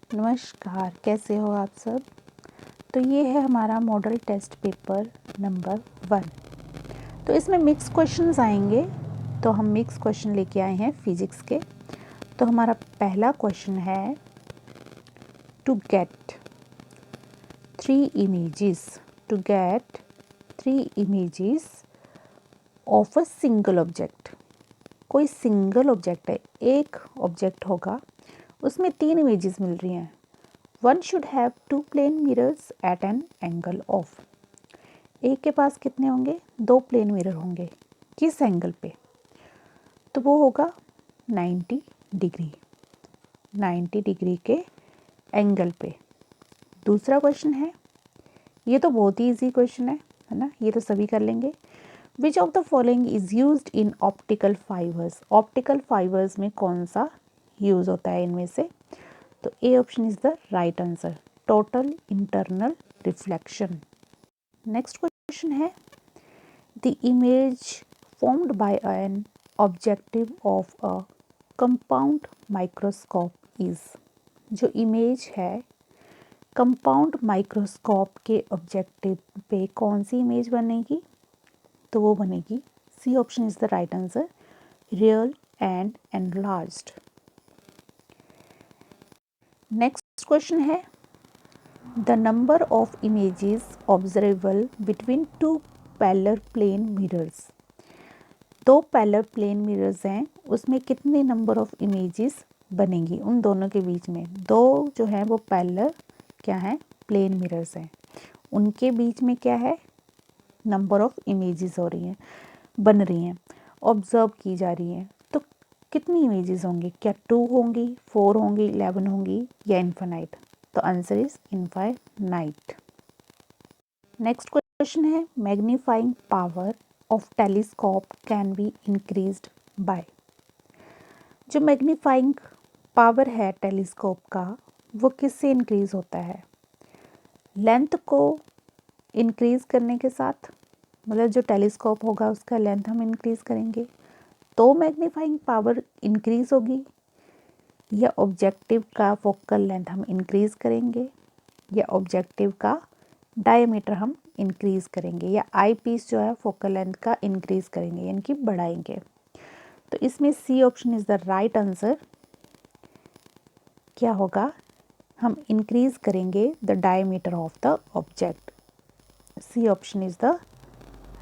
नमस्कार, कैसे हो आप सब। तो ये है हमारा मॉडल टेस्ट पेपर नंबर 1। तो इसमें मिक्स क्वेश्चंस आएंगे। तो हम मिक्स क्वेश्चन लेके आए हैं फिजिक्स के। तो हमारा पहला क्वेश्चन है to get 3 images of a single object. कोई सिंगल ऑब्जेक्ट है, एक ऑब्जेक्ट होगा, उसमें 3 इमेजेस मिल रही हैं। One should have 2 plane mirrors at an angle of। एक के पास कितने होंगे? 2 प्लेन मिरर होंगे। किस एंगल पे? तो वो होगा 90 डिग्री, 90 डिग्री के एंगल पे। दूसरा क्वेश्चन है, ये तो बहुत ही इजी क्वेश्चन है ना, ये तो सभी कर लेंगे। Which of the following is used in optical fibres. Optical fibres में कौन सा यूज होता है इनमें से? तो A option is the right answer, total internal reflection. Next question है the image formed by an objective of a compound microscope is. जो इमेज है कंपाउंड माइक्रोस्कोप के ऑब्जेक्टिव पे कौन सी इमेज बनेगी? तो वो बनेगी C option is the right answer, real and enlarged. Next question है the number of images observable between 2 parallel plane mirrors. 2 parallel plane mirrors हैं, उसमें कितने नंबर ऑफ इमेजेस बनेंगी उन दोनों के बीच में? दो जो है वो पैरेलल क्या है? प्लेन मिरर्स हैं। उनके बीच में क्या है? नंबर ऑफ इमेजेस हो रही हैं, बन रही हैं, ऑब्जर्व की जा रही हैं। तो कितनी इमेजेस होंगी? क्या 2 होंगी, 4 होंगी, 11 होंगी या इनफाइनाइट? तो answer is infinite. Next question है magnifying power of telescope can be increased by. जो मैग्नीफाइंग पावर है टेलीस्कोप का वो किससे इंक्रीज होता है? लेंथ को इंक्रीज करने के साथ, मतलब जो टेलीस्कोप होगा उसका लेंथ हम इंक्रीज करेंगे तो मैग्नीफाइंग पावर इंक्रीज होगी, या ऑब्जेक्टिव का फोकल लेंथ हम इंक्रीज करेंगे, या ऑब्जेक्टिव का डायमीटर हम इंक्रीज करेंगे, या आई पीस जो है फोकल लेंथ का इंक्रीज करेंगे यानी कि बढ़ाएंगे। तो इसमें C option is the right answer. क्या होगा? हम इंक्रीज करेंगे the diameter of the object. C option is the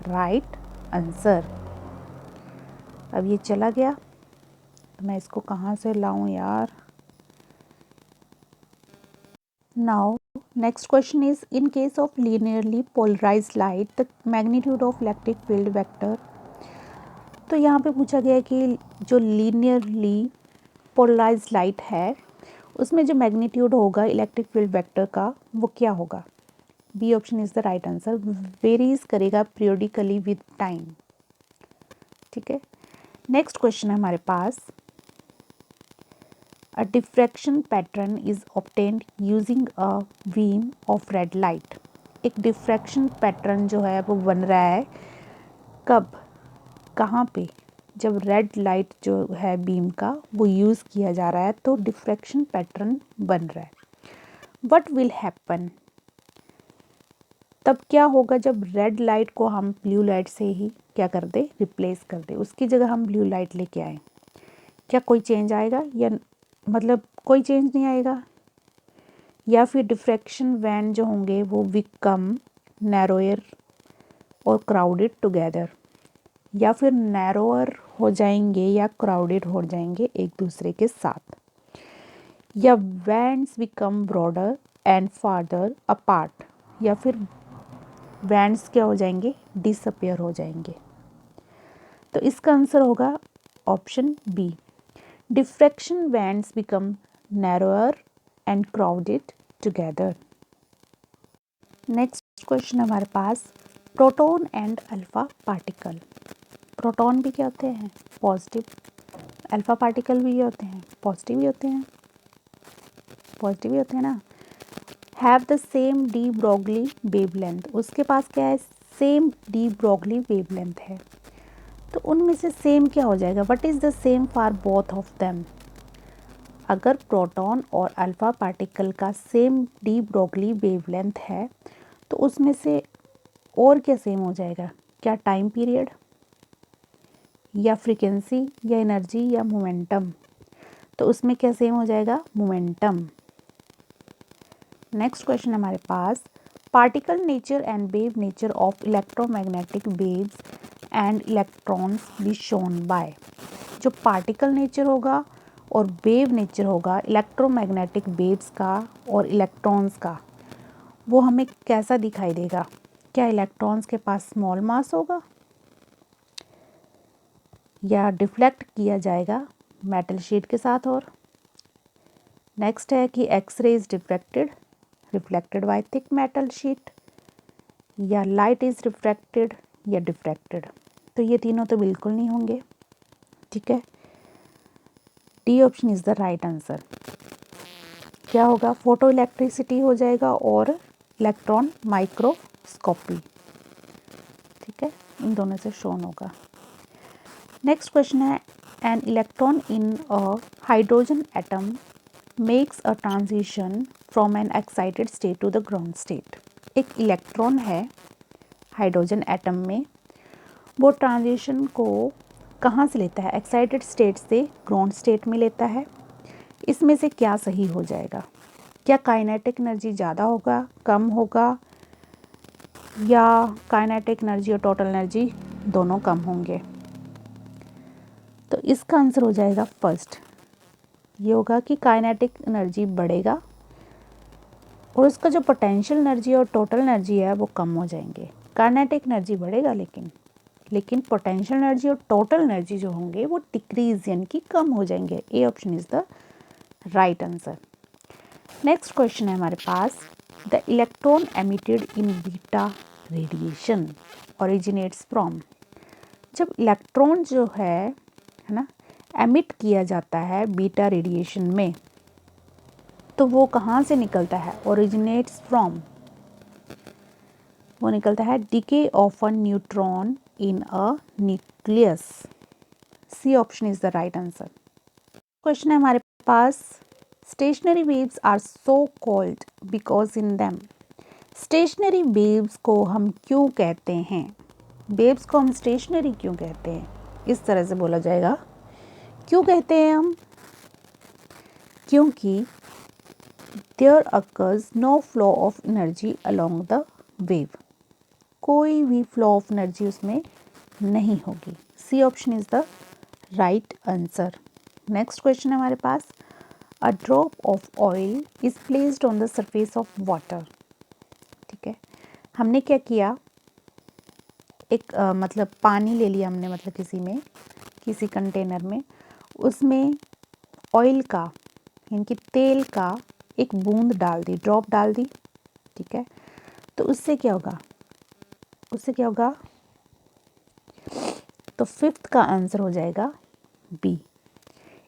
right answer. अब ये चला गया तो मैं इसको कहाँ से लाऊं यार। Now next question is in case of linearly polarised light the magnitude of electric field vector. तो यहाँ पे पूछा गया है कि जो लीनियरली पोलराइज्ड लाइट है उसमें जो मैग्नीट्यूड होगा इलेक्ट्रिक फील्ड वेक्टर का वो क्या होगा? B option is the right answer, varies करेगा पीरियोडिकली विद टाइम। ठीक है, नेक्स्ट क्वेश्चन है हमारे पास a diffraction pattern is obtained using a beam of red light. एक डिफ्रैक्शन पैटर्न जो है वो बन रहा है कब, कहाँ पे? जब रेड लाइट जो है बीम का वो यूज़ किया जा रहा है तो डिफ्रैक्शन पैटर्न बन रहा है। What will happen? तब क्या होगा जब रेड लाइट को हम ब्लू लाइट से ही क्या कर दे? रिप्लेस कर दे, उसकी जगह हम ब्लू लाइट लेके आए। क्या कोई चेंज आएगा या मतलब कोई चेंज नहीं आएगा? या फिर डिफ्रैक्शन बैंड जो होंगे वो बिकम नैरोयर और क्राउडेड टुगेदर, या फिर नैरोअर हो जाएंगे या क्राउडेड हो जाएंगे एक दूसरे के साथ, या bands become broader and farther apart, या फिर बैंड्स क्या हो जाएंगे? डिसअपियर हो जाएंगे। तो इसका आंसर होगा option B, diffraction bands become narrower and crowded together. Next question हमारे पास proton and alpha particle. Proton भी क्या होते हैं? पॉजिटिव। अल्फा पार्टिकल भी ये होते हैं पॉजिटिव ही होते हैं, पॉजिटिव ही होते हैं ना। Have the same de Broglie wavelength. उसके पास क्या है? सेम डी ब्रॉगली वेवलेंथ है। तो उनमें से सेम क्या हो जाएगा? What is the same for both of them? अगर प्रोटॉन और अल्फा पार्टिकल का सेम डी ब्रोगली वेवलेंथ है तो उसमें से और क्या सेम हो जाएगा? क्या टाइम पीरियड या फ्रीक्वेंसी या एनर्जी या मोमेंटम? तो उसमें क्या सेम हो जाएगा? मोमेंटम। नेक्स्ट क्वेश्चन हमारे पास, particle nature and wave nature of electromagnetic waves and electrons be shown by. जो पार्टिकल नेचर होगा और वेव नेचर होगा इलेक्ट्रोमैग्नेटिक वेव्स का और इलेक्ट्रॉन्स का, वो हमें कैसा दिखाई देगा? क्या इलेक्ट्रॉन्स के पास स्मॉल मास होगा या डिफ्लेक्ट किया जाएगा मेटल शीट के साथ? और नेक्स्ट है कि X ray is reflected by thick metal sheet, या लाइट इज रिफ्रैक्टेड या डिफ्रैक्टेड। तो ये तीनों तो बिल्कुल नहीं होंगे, ठीक है। D option is the right answer. क्या होगा? फोटो इलेक्ट्रिसिटी हो जाएगा और इलेक्ट्रॉन माइक्रोस्कोपी, ठीक है, इन दोनों से शोन होगा। नेक्स्ट क्वेश्चन है, an electron in a hydrogen atom makes a transition from an excited state to the ground state. एक इलेक्ट्रॉन है हाइड्रोजन एटम में, वो ट्रांजिशन को कहाँ से लेता है? एक्साइटेड स्टेट से ग्राउंड स्टेट में लेता है। इसमें से क्या सही हो जाएगा? क्या काइनेटिक एनर्जी ज़्यादा होगा, कम होगा, या काइनेटिक एनर्जी और टोटल एनर्जी दोनों कम होंगे? तो इसका आंसर हो जाएगा फर्स्ट। ये होगा कि काइनेटिक एनर्जी बढ़ेगा और उसका जो पोटेंशियल एनर्जी और टोटल एनर्जी है वो कम हो जाएंगे। काइनेटिक एनर्जी बढ़ेगा लेकिन पोटेंशियल एनर्जी और टोटल एनर्जी जो होंगे वो डिक्रीज यानी कि कम हो जाएंगे। A option is the right answer. Next question है हमारे पास, the electron emitted in beta radiation originates from. जब इलेक्ट्रॉन जो है ना, एमिट किया जाता है बीटा रेडिएशन में, तो वो कहाँ से निकलता है? ओरिजिनेट्स फ्रॉम, वो निकलता है decay of a neutron in a nucleus. C option is the right answer. Question है हमारे पास, stationary waves are so called because in them. Stationary waves को हम क्यों कहते हैं? वेव्स को हम स्टेशनरी क्यों कहते हैं? इस तरह से बोला जाएगा, क्यों कहते हैं हम? क्योंकि there occurs no flow of energy along the wave. कोई भी फ्लो ऑफ एनर्जी उसमें नहीं होगी। C option is the right answer. Next question है हमारे पास, a drop of oil is placed on the surface of water. ठीक है, हमने क्या किया, एक मतलब पानी ले लिया हमने, मतलब किसी कंटेनर में, उसमें ऑयल का यानी कि तेल का एक बूंद डाल दी, ड्रॉप डाल दी, ठीक है। तो उससे क्या होगा? तो फिफ्थ का आंसर हो जाएगा B,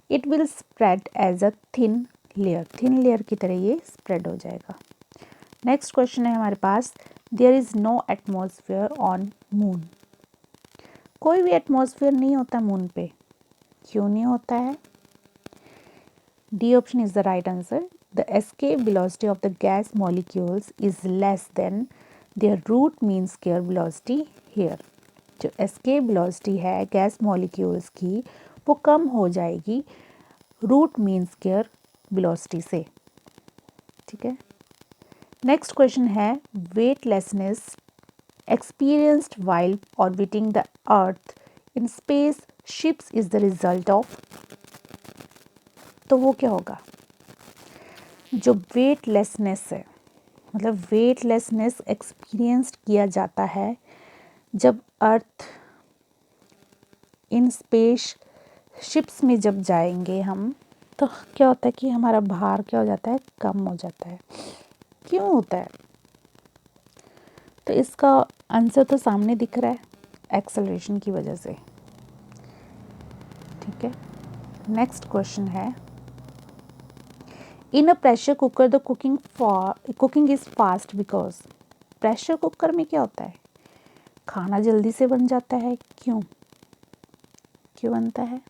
it will spread as a thin layer की तरह ये स्प्रेड हो जाएगा। नेक्स्ट क्वेश्चन है हमारे पास, there is no atmosphere on moon. कोई भी एटमॉस्फेयर नहीं होता मून पे। क्यों नहीं होता है? D option is the right answer. The escape velocity of the gas molecules is less than their root mean square velocity here. जो एस्केप वेलोसिटी है गैस मॉलिक्यूल्स की, वो कम हो जाएगी रूट मीन स्क्वायर वेलोसिटी से, ठीक है। नेक्स्ट क्वेश्चन है, weightlessness experienced while orbiting the earth in space ships is the result of। तो वो क्या होगा? जो वेटलेसनेस है, मतलब वेटलेसनेस एक्सपीरियंस किया जाता है जब अर्थ इन स्पेस शिप्स में जब जाएंगे हम, तो क्या होता है कि हमारा भार क्या हो जाता है? कम हो जाता है। क्यों होता है? तो इसका आंसर तो सामने दिख रहा है, एक्सेलरेशन की वजह से, ठीक है। नेक्स्ट क्वेश्चन है, in a pressure cooker the cooking is fast because. Pressure cooker में क्या होता है? खाना जल्दी से बन जाता है। क्यों बनता है?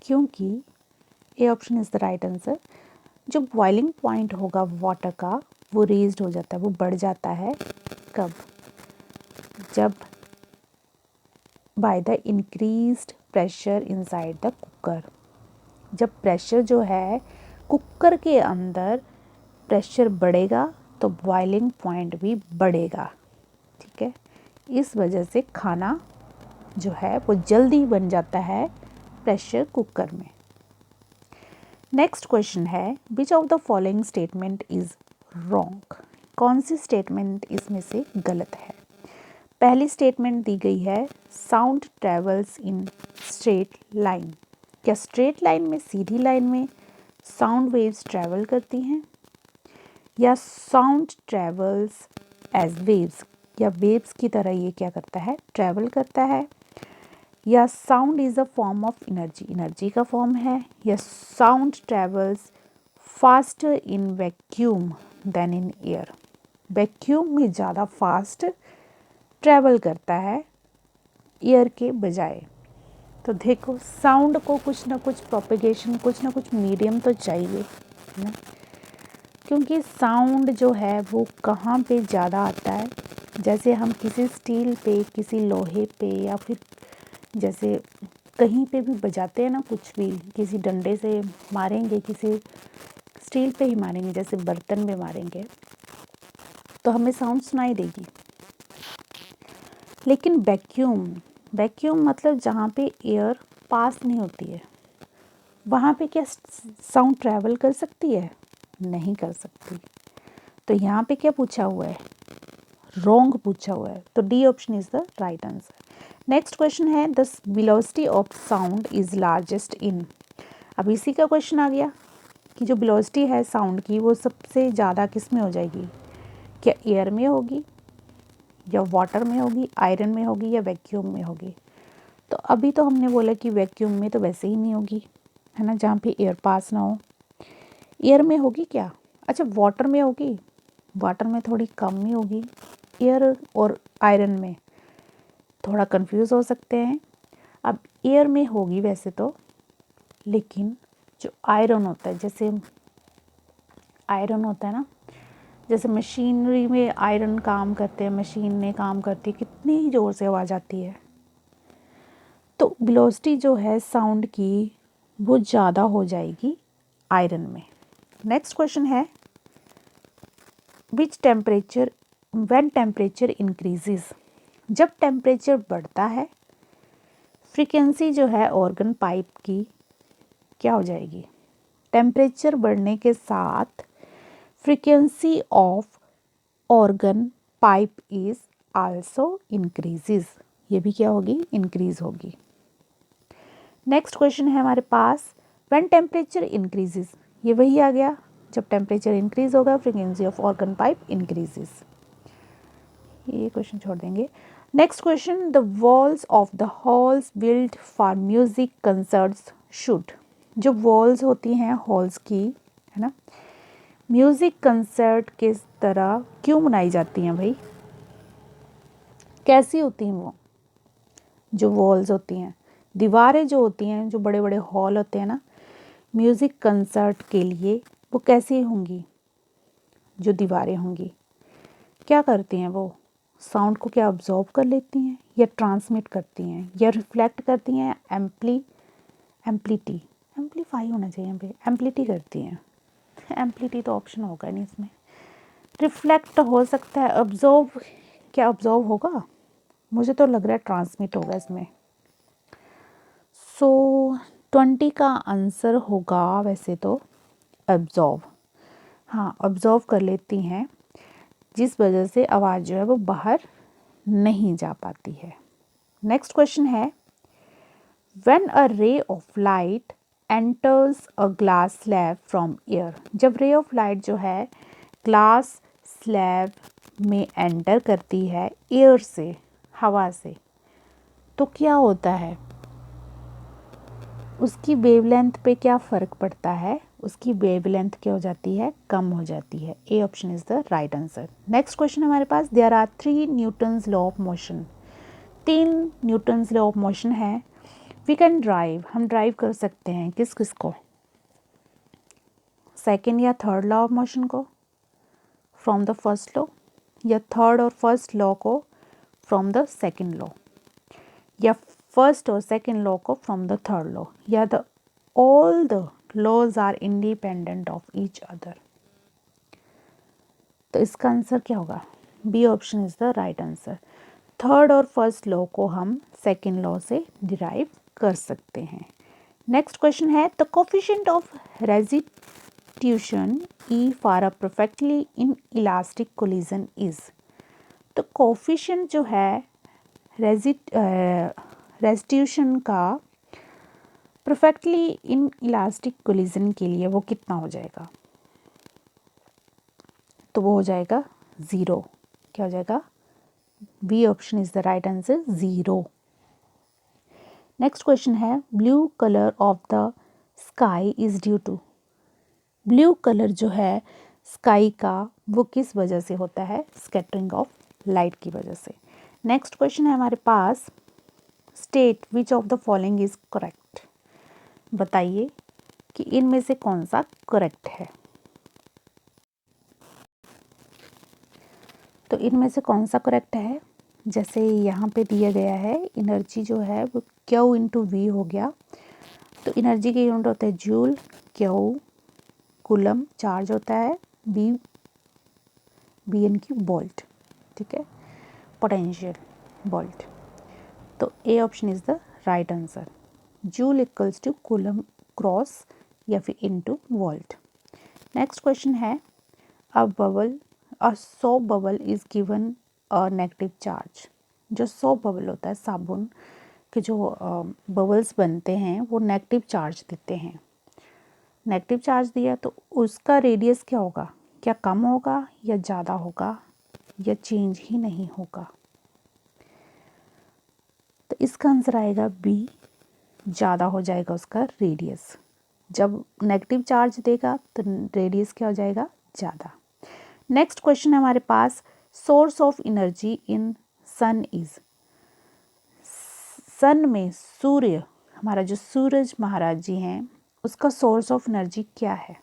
क्योंकि ए option is the right answer. जो बॉइलिंग पॉइंट होगा वाटर का वो रेज्ड हो जाता है, वो बढ़ जाता है कब? जब by the increased pressure inside the cooker. जब प्रेशर जो है कुकर के अंदर प्रेशर बढ़ेगा तो बॉइलिंग पॉइंट भी बढ़ेगा, ठीक है। इस वजह से खाना जो है वो जल्दी बन जाता है प्रेशर कुकर में। नेक्स्ट क्वेश्चन है, विच of the following statement is wrong. कौन सी स्टेटमेंट इसमें से गलत है? पहली स्टेटमेंट दी गई है, sound travels in straight line. क्या स्ट्रेट लाइन में, सीधी लाइन में साउंड वेव्स ट्रेवल करती हैं? या साउंड ट्रेवल्स एज वेव्स, या वेव्स की तरह ये क्या करता है, ट्रेवल करता है? या sound is a form of energy, energy का फॉर्म है? या sound travels faster in vacuum than in air, vacuum में ज़्यादा फास्ट ट्रेवल करता है एयर के बजाय। तो देखो साउंड को कुछ ना कुछ प्रोपेगेशन, कुछ ना कुछ मीडियम तो चाहिए, है ना, क्योंकि साउंड जो है वो कहाँ पे ज़्यादा आता है। जैसे हम किसी स्टील पे, किसी लोहे पे, या फिर जैसे कहीं पे भी बजाते हैं ना, कुछ भी किसी डंडे से मारेंगे, किसी स्टील पे ही मारेंगे, जैसे बर्तन में मारेंगे तो हमें साउंड सुनाई देगी। लेकिन वैक्यूम, वैक्यूम मतलब जहाँ पे एयर पास नहीं होती है, वहाँ पे क्या साउंड ट्रैवल कर सकती है? नहीं कर सकती। तो यहाँ पे क्या पूछा हुआ है? रॉन्ग पूछा हुआ है। तो D option is the right answer. Next question है, the velocity of sound is largest in. अब इसी का क्वेश्चन आ गया कि जो वेलोसिटी है साउंड की वो सबसे ज़्यादा किस में हो जाएगी? क्या एयर में होगी, या वाटर में होगी, आयरन में होगी, या वैक्यूम में होगी? तो अभी तो हमने बोला कि वैक्यूम में तो वैसे ही नहीं होगी, है ना, जहाँ पे एयर पास ना हो। एयर में होगी क्या? अच्छा वाटर में होगी, वाटर में थोड़ी कम ही होगी। एयर और आयरन में थोड़ा कंफ्यूज हो सकते हैं। अब एयर में होगी वैसे तो, लेकिन जो आयरन होता है, जैसे आयरन होता है ना, जैसे मशीनरी में आयरन काम करते हैं, मशीन में काम करती है, कितनी ज़ोर से आवाज़ आती है। तो वेलोसिटी जो है साउंड की वो ज़्यादा हो जाएगी आयरन में। नेक्स्ट क्वेश्चन है, which temperature, when temperature increases. जब टेम्परेचर बढ़ता है फ्रीक्वेंसी जो है ऑर्गन पाइप की क्या हो जाएगी? टेम्परेचर बढ़ने के साथ frequency of organ pipe is also increases, ये भी क्या होगी? इंक्रीज होगी। नेक्स्ट क्वेश्चन है हमारे पास, व्हेन टेम्परेचर इंक्रीजेस, ये वही आ गया, जब टेम्परेचर इंक्रीज होगा frequency of organ pipe increases. ये क्वेश्चन छोड़ देंगे। Next question, the walls of the halls build for music concerts should. जो वॉल्स होती हैं हॉल्स की, है ना, म्यूजिक कंसर्ट किस तरह क्यों बनाई जाती हैं भाई? कैसी होती हैं वो जो वॉल्स होती हैं, दीवारें जो होती हैं, जो बड़े बड़े हॉल होते हैं ना म्यूज़िक कंसर्ट के लिए, वो कैसी होंगी? जो दीवारें होंगी क्या करती हैं? वो साउंड को क्या अब्जॉर्ब कर लेती हैं, या ट्रांसमिट करती हैं, या रिफ्लेक्ट करती हैं? एम्पलीफाई होना चाहिए यहाँ पे, एम्पलीटी करती हैं। एम्पलीटी तो ऑप्शन होगा नहीं इसमें। रिफ्लेक्ट हो सकता है, अब्जॉर्ब, क्या अब्जॉर्ब होगा? मुझे तो लग रहा है ट्रांसमिट होगा इसमें। सो 20 का आंसर होगा वैसे तो अब्जॉर्ब। हाँ अब्जॉर्ब कर लेती हैं, जिस वजह से आवाज़ जो है वो बाहर नहीं जा पाती है। नेक्स्ट क्वेश्चन है, when a ray of light enters a glass slab from air. जब रे ऑफ लाइट जो है ग्लास स्लैब में एंटर करती है एयर से, हवा से, तो क्या होता है? उसकी वेवलेंथ पे क्या फ़र्क पड़ता है? उसकी वेवलेंथ क्या हो जाती है? कम हो जाती है। A option is the right answer. Next question हमारे पास, there are 3 Newton's law of motion. 3 Newton's law of motion है। वी कैन ड्राइव, हम ड्राइव कर सकते हैं किस किस को? सेकेंड या थर्ड लॉ ऑफ मोशन को फ्रॉम द फर्स्ट लॉ, या थर्ड और फर्स्ट लॉ को फ्रॉम द सेकेंड लॉ, या फर्स्ट और सेकेंड लॉ को फ्रॉम द थर्ड लॉ, या the all the laws are independent of each other. तो इसका आंसर क्या होगा? B option is the right answer. Third और फर्स्ट लॉ को हम सेकेंड लॉ से डिराइव कर सकते हैं। नेक्स्ट क्वेश्चन है the coefficient of restitution E for a perfectly in elastic collision is. तो कोफिशिएंट जो है रेस्टिट्यूशन का परफेक्टली इन इलास्टिक कोलिजन के लिए वो कितना हो जाएगा? तो वो हो जाएगा 0। क्या हो जाएगा? B option is the right answer, 0। Next question है blue colour of the sky is due to. Blue colour जो है स्काई का वो किस वजह से होता है? स्कैटरिंग ऑफ लाइट की वजह से। नेक्स्ट क्वेश्चन है हमारे पास state which of the following is correct. बताइए कि इनमें से कौन सा करेक्ट है। तो इनमें से कौन सा करेक्ट है? जैसे यहाँ पे दिया गया है एनर्जी जो है वो क्यू इंटू वी हो गया। तो एनर्जी के यूनिट होता है जूल, क्यू कूलम चार्ज होता है, बी एन की वोल्ट, ठीक है, पोटेंशियल वोल्ट। तो A option is the right answer. Joule equals to coulomb cross या फिर इनटू वोल्ट। नेक्स्ट क्वेश्चन है a soap bubble is given a negative charge. जो सोप बबल होता है, साबुन के जो बबल्स बनते हैं वो नेगेटिव चार्ज देते हैं। नेगेटिव चार्ज दिया तो उसका रेडियस क्या होगा? क्या कम होगा या ज़्यादा होगा या चेंज ही नहीं होगा? तो इसका आंसर आएगा बी, ज़्यादा हो जाएगा उसका रेडियस। जब नेगेटिव चार्ज देगा तो रेडियस क्या हो जाएगा? ज़्यादा। नेक्स्ट क्वेश्चन है हमारे पास source of energy in sun is. Sun में सूर्य, हमारा जो सूरज महाराज जी हैं, उसका सोर्स ऑफ एनर्जी क्या है?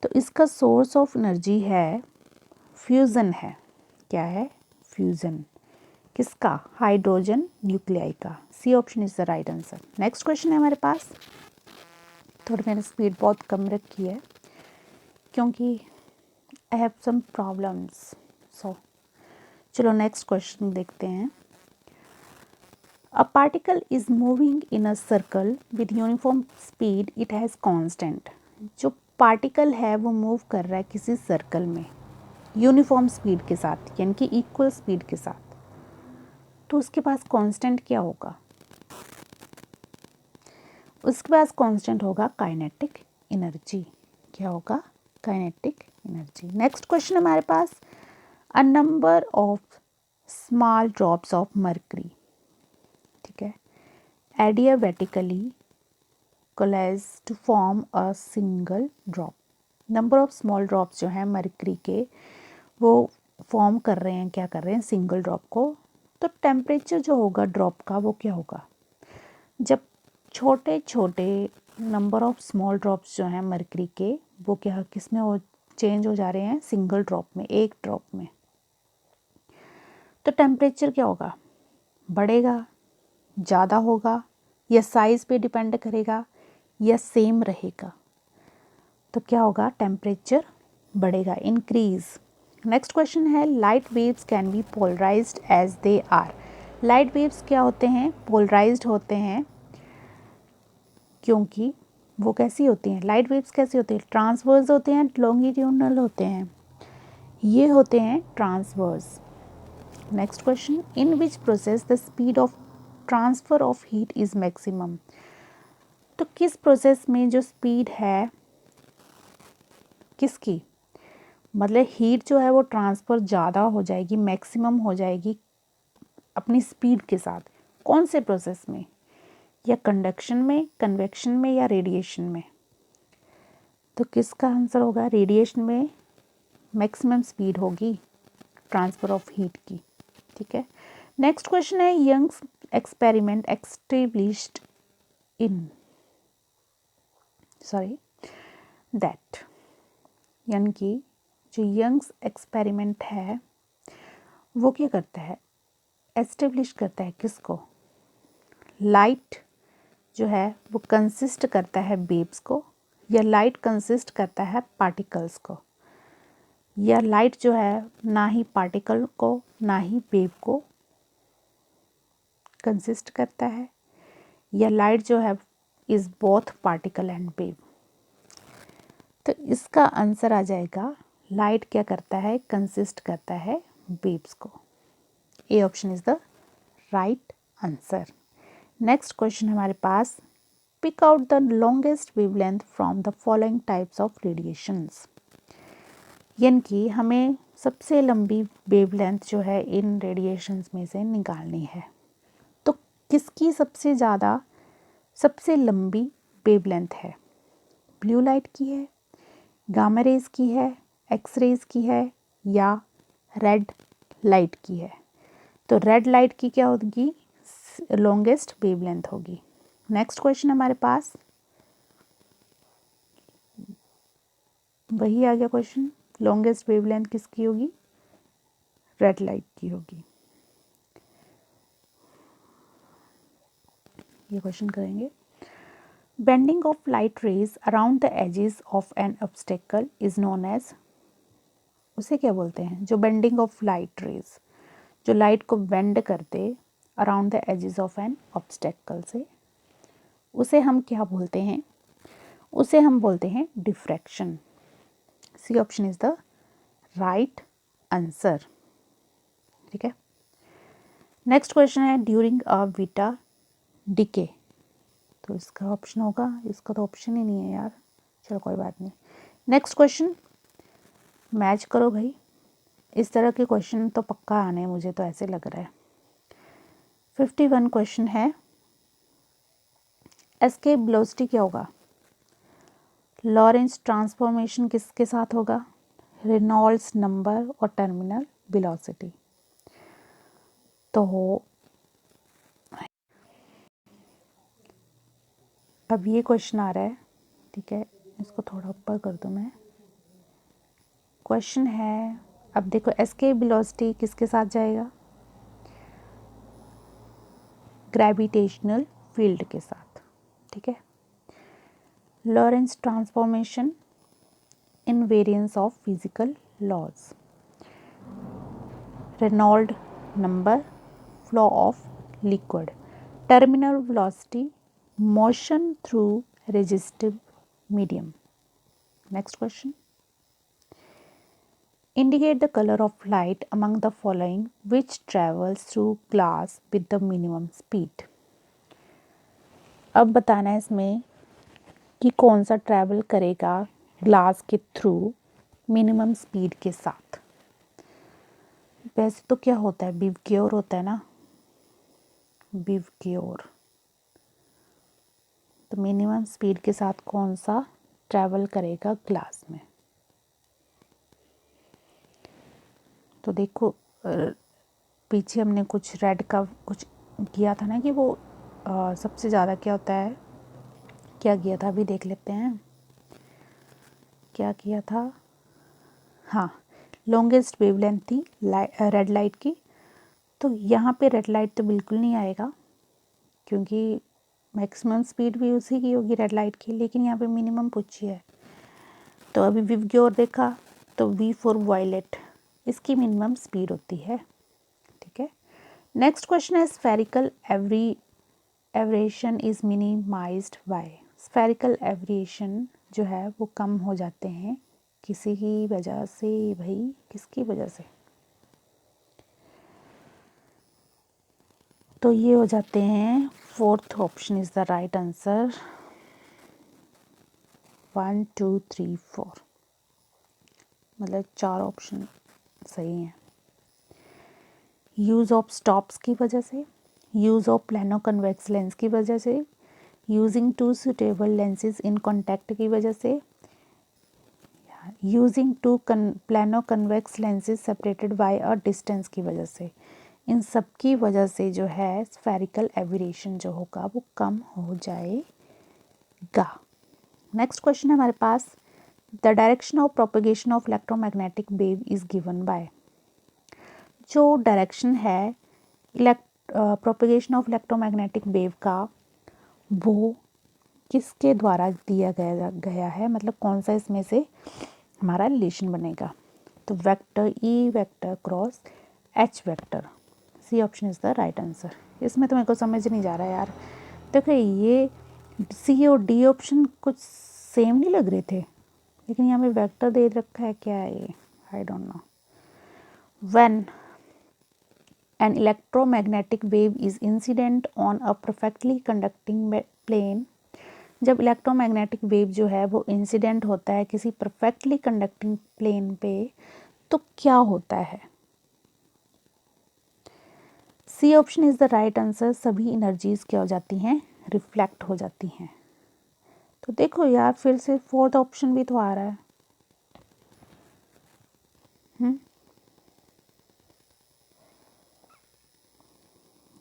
तो इसका सोर्स ऑफ एनर्जी है फ्यूज़न है। क्या है? फ्यूज़न। किसका? हाइड्रोजन न्यूक्लियाई का। C option is the right answer. Next question है हमारे पास, थोड़ी मैंने स्पीड बहुत कम रखी है क्योंकि आई हैव सम प्रॉब्लम्स। सो चलो नेक्स्ट क्वेश्चन देखते हैं। A particle is moving in a circle with uniform speed it has constant. जो पार्टिकल है वो मूव कर रहा है किसी सर्कल में यूनिफॉर्म स्पीड के साथ, यानी कि इक्वल स्पीड के साथ, तो उसके पास कांस्टेंट क्या होगा? उसके पास कांस्टेंट होगा काइनेटिक एनर्जी। क्या होगा? Kinetic energy. नेक्स्ट क्वेश्चन हमारे पास a number of small drops of mercury, ठीक है, adiabatically coalesce to form a single drop. Number of small drops जो हैं मर्करी के वो फॉर्म कर रहे हैं, क्या कर रहे हैं? सिंगल ड्रॉप को। तो टेम्परेचर जो होगा ड्रॉप का वो क्या होगा? जब छोटे छोटे नंबर ऑफ स्मॉल ड्रॉप्स जो हैं मर्करी के वो क्या किस में हो चेंज हो जा रहे हैं? सिंगल ड्रॉप में, एक ड्रॉप में। तो टेम्परेचर क्या होगा? बढ़ेगा, ज़्यादा होगा, या साइज़ पे डिपेंड करेगा या सेम रहेगा? तो क्या होगा? टेम्परेचर बढ़ेगा, इंक्रीज। नेक्स्ट क्वेश्चन है light waves can be polarised as they are. Light waves क्या होते हैं? पोलराइज्ड होते हैं क्योंकि वो कैसी होती हैं? लाइट वेव्स कैसी होती हैं? ट्रांसवर्स होते हैं, लॉन्गिट्यूडनल होते हैं? ये होते हैं transverse. Next question in which process the speed of transfer of heat is maximum. तो किस प्रोसेस में जो स्पीड है किसकी, मतलब हीट जो है वो ट्रांसफ़र ज़्यादा हो जाएगी, मैक्सिमम हो जाएगी अपनी स्पीड के साथ, कौन से प्रोसेस में? या कंडक्शन में, कन्वेक्शन में, या रेडिएशन में? तो किसका आंसर होगा? रेडिएशन में मैक्सिमम स्पीड होगी ट्रांसफ़र ऑफ हीट की, ठीक है। नेक्स्ट क्वेश्चन है Young's experiment established in. Sorry that, यानी कि जो यंग्स एक्सपेरिमेंट है वो क्या करता है, एस्टेब्लिश करता है किसको, लाइट जो है वो कंसिस्ट करता है वेव्स को, या लाइट कंसिस्ट करता है पार्टिकल्स को, या लाइट जो है ना ही पार्टिकल को ना ही वेव को कंसिस्ट करता है, या लाइट जो है is both particle and wave. तो इसका आंसर आ जाएगा लाइट क्या करता है, कंसिस्ट करता है वेव्स को। A option is the right answer. Next question हमारे पास, pick out the longest wavelength from the following types of radiations. यानी कि हमें सबसे लंबी वेवलेंथ जो है इन रेडिएशंस में से निकालनी है। तो किसकी सबसे लंबी वेवलेंथ है, ब्लू लाइट की है, गामा रेज की है, एक्स रेज की है, या रेड लाइट की है। तो रेड लाइट की क्या होगी, लॉन्गेस्ट वेवलेंथ होगी। नेक्स्ट क्वेश्चन हमारे पास वही आ गया क्वेश्चन, लॉन्गेस्ट वेवलेंथ किसकी होगी, रेड लाइट की होगी। ये क्वेश्चन करेंगे। Bending of light rays around the edges of an obstacle is known as, उसे क्या बोलते हैं, जो बेंडिंग ऑफ लाइट रेज, जो लाइट को बेंड करते around the edges of an obstacle से, उसे हम क्या बोलते हैं, उसे हम बोलते हैं diffraction. C option is the right answer. ठीक है। नेक्स्ट क्वेश्चन है, ड्यूरिंग अ बीटा डिके, तो इसका ऑप्शन होगा, इसका तो ऑप्शन ही नहीं है यार, चलो कोई बात नहीं। नेक्स्ट क्वेश्चन मैच करो भाई, इस तरह के क्वेश्चन तो पक्का आने हैं, मुझे तो ऐसे लग रहा है। 51 क्वेश्चन है, एस्केप वेलोसिटी क्या होगा, लॉरेंस ट्रांसफॉर्मेशन किसके साथ होगा, रेनॉल्ड्स नंबर और टर्मिनल वेलोसिटी। तो अब ये क्वेश्चन आ रहा है, ठीक है, इसको थोड़ा ऊपर कर दूं मैं। क्वेश्चन है, अब देखो एस्केप वेलोसिटी किसके साथ जाएगा, ग्रेविटेशनल फील्ड के साथ। ठीक है। Lorentz transformation, invariance of physical laws, Reynold number, flow of liquid, terminal velocity, motion through resistive medium. Next question, indicate the color of light among the following which travels through glass with the minimum speed। अब बताना है इसमें कि कौन सा travel करेगा glass के through minimum speed के साथ। वैसे तो क्या होता है, विवग्योर होता है ना, विवग्योर। तो मिनिमम स्पीड के साथ कौन सा ट्रैवल करेगा ग्लास में। तो देखो पीछे हमने कुछ रेड का कुछ किया था ना कि वो सबसे ज़्यादा क्या होता है, क्या किया था अभी देख लेते हैं, क्या किया था। हाँ, लॉन्गेस्ट वेवलेंथ थी रेड लाइट की। तो यहाँ पे रेड लाइट तो बिल्कुल नहीं आएगा क्योंकि मैक्सिमम स्पीड भी उसी की होगी रेड लाइट की, लेकिन यहाँ पे मिनिमम पूछी है। तो अभी विवग्योर देखा तो वी फॉर वायलेट, इसकी मिनिमम स्पीड होती है। ठीक है। नेक्स्ट क्वेश्चन है, spherical aberration is minimised by. Spherical aberration जो है वो कम हो जाते हैं किसी की वजह से, भाई किसकी वजह से, तो ये हो जाते हैं, fourth option is the right answer, 1 2 3 4, मतलब 4 ऑप्शन सही हैं। यूज़ ऑफ स्टॉप्स की वजह से, use of plano convex lens की वजह से, using two suitable lenses in contact की वजह से, using two plano convex lenses separated by a distance की वजह से। इन सब की वजह से जो है स्फेरिकल एवरेशन जो होगा वो कम हो जाएगा। नेक्स्ट क्वेश्चन है हमारे पास, the direction of propagation of electromagnetic wave is given by. जो डायरेक्शन है प्रोपगेशन ऑफ इलेक्ट्रोमैग्नेटिक वेव का, वो किसके द्वारा दिया गया है, मतलब कौन सा इसमें से हमारा रिलेशन बनेगा। तो vector E vector cross H vector, C option is the right answer. इसमें तो मेरे को समझ नहीं जा रहा यार। देखो ये सी और डी ऑप्शन कुछ सेम नहीं लग रहे थे, लेकिन यहाँ पे वेक्टर दे रखा है, क्या है ये, I don't know. When an electromagnetic wave is incident on a perfectly conducting plane, जब इलेक्ट्रोमैग्नेटिक वेव जो है वो इंसिडेंट होता है किसी परफेक्टली कंडक्टिंग प्लेन पे, तो क्या होता है। C option is the right answer, सभी एनर्जीज क्या हो जाती हैं, रिफ्लेक्ट हो जाती हैं। तो देखो यार फिर से फोर्थ ऑप्शन भी तो आ रहा है।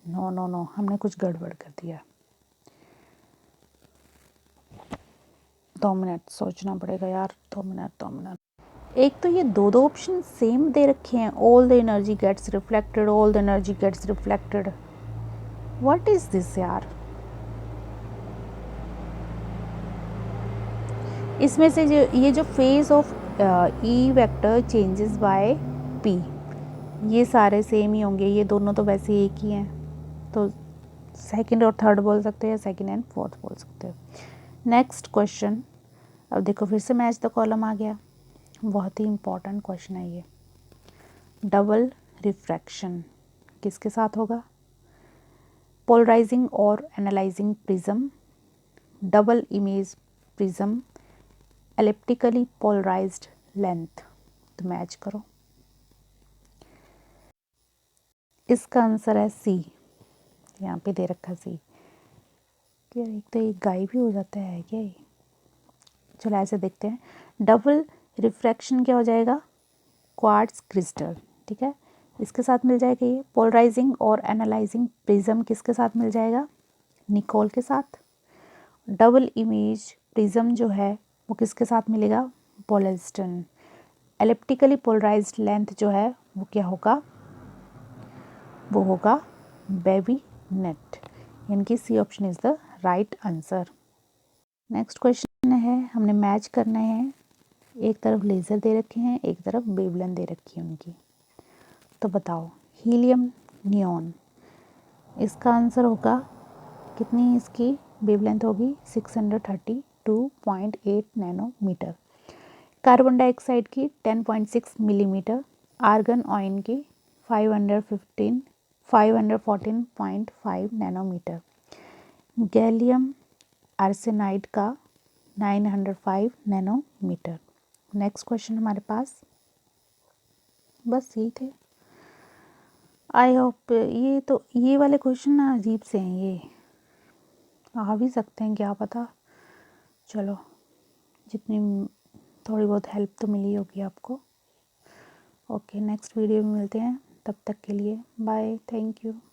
नो नो नो, हमने कुछ गड़बड़ कर दिया। 2 मिनट सोचना पड़ेगा यार, 2 मिनट। एक तो ये दो ऑप्शन सेम दे रखे हैं, all the energy gets reflected, all the energy gets reflected, what is this यार। इसमें से जो ये जो phase of E vector changes by P, ये सारे सेम ही होंगे, ये दोनों तो वैसे एक ही हैं, तो सेकंड और थर्ड बोल सकते हैं, सेकंड एंड फोर्थ बोल सकते हैं। नेक्स्ट क्वेश्चन, अब देखो फिर से मैच द कॉलम आ गया, बहुत ही इंपॉर्टेंट क्वेश्चन है ये। डबल रिफ्रैक्शन किसके साथ होगा, पोलराइजिंग और analysing prism, double image prism, elliptically polarised length. तो मैच करो, इसका आंसर है सी, यहाँ पे दे रखा सी। क्या एक तो एक गायब भी हो जाता है क्या ये, चलो ऐसे देखते हैं। डबल रिफ्रैक्शन क्या हो जाएगा, क्वार्ट्ज क्रिस्टल, ठीक है, इसके साथ मिल जाएगा ये। पोलराइजिंग और एनालाइजिंग प्रिज्म किसके साथ मिल जाएगा, निकोल के साथ। डबल इमेज प्रिज्म जो है वो किसके साथ मिलेगा, पोलस्टन। एलिप्टिकली पोलराइज्ड लेंथ जो है वो क्या होगा, वो होगा बेबी नेट, यानी कि C option is the right answer. Next question है, हमने मैच करना है, एक तरफ लेज़र दे रखे हैं, एक तरफ वेवलेंथ दे रखी है उनकी। तो बताओ हीलियम नियॉन, इसका आंसर होगा, कितनी इसकी वेवलेंथ होगी, 632.8 नैनोमीटर। कार्बन डाइऑक्साइड की 10.6 मिलीमीटर, आर्गन ऑयन की 514.5 नैनोमीटर, गैलियम आर्सेनाइड का 905 नैनोमीटर। नेक्स्ट क्वेश्चन हमारे पास बस यही थे। आई होप ये वाले क्वेश्चन ना अजीब से हैं, ये आ भी सकते हैं क्या पता। चलो जितनी थोड़ी बहुत हेल्प तो मिली होगी आपको। ओके नेक्स्ट वीडियो में मिलते हैं, तब तक के लिए बाय, थैंक यू।